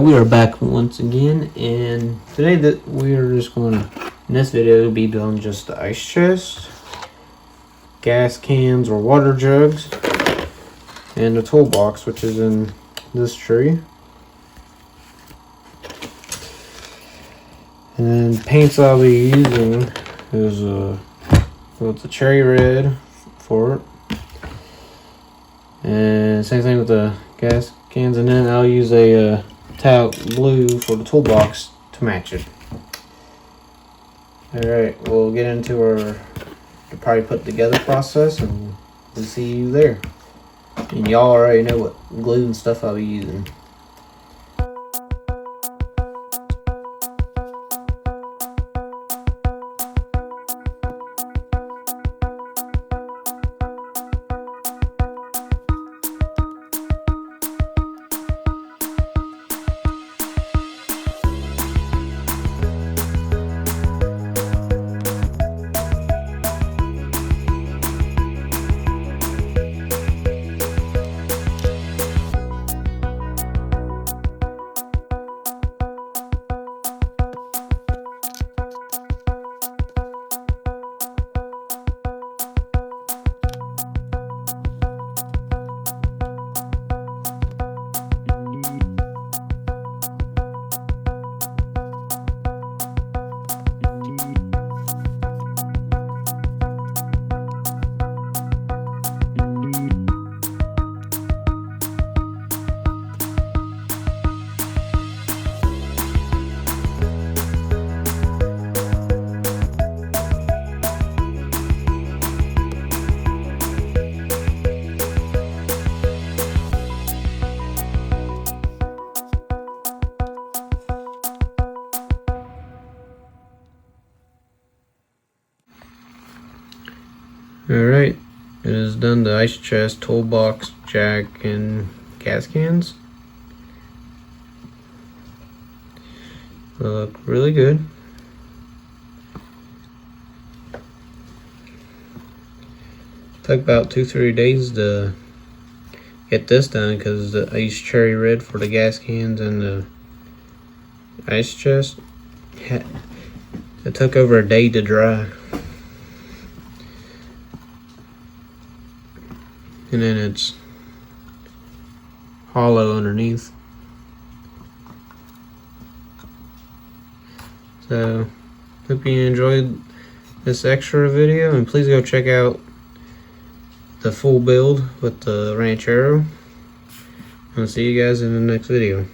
Alright, we are back once again, and today that we are just going to, in this video, we'll be doing just the ice chest, gas cans or water jugs, and the toolbox, which is in this tree. And then paints I'll be using is it's a cherry red for it, and same thing with the gas cans, and then I'll use a metallic blue for the toolbox to match it. Alright, we'll get into our probably put together process, and we'll see you there. And y'all already know what glue and stuff I'll be using. Alright, it is done the ice chest, toolbox, jack, and gas cans. They look really good. Took about 2-3 days to get this done because I used cherry red for the gas cans and the ice chest. It took over a day to dry. And then it's hollow underneath. So, hope you enjoyed this extra video, and please go check out the full build with the Ranchero. I'll see you guys in the next video.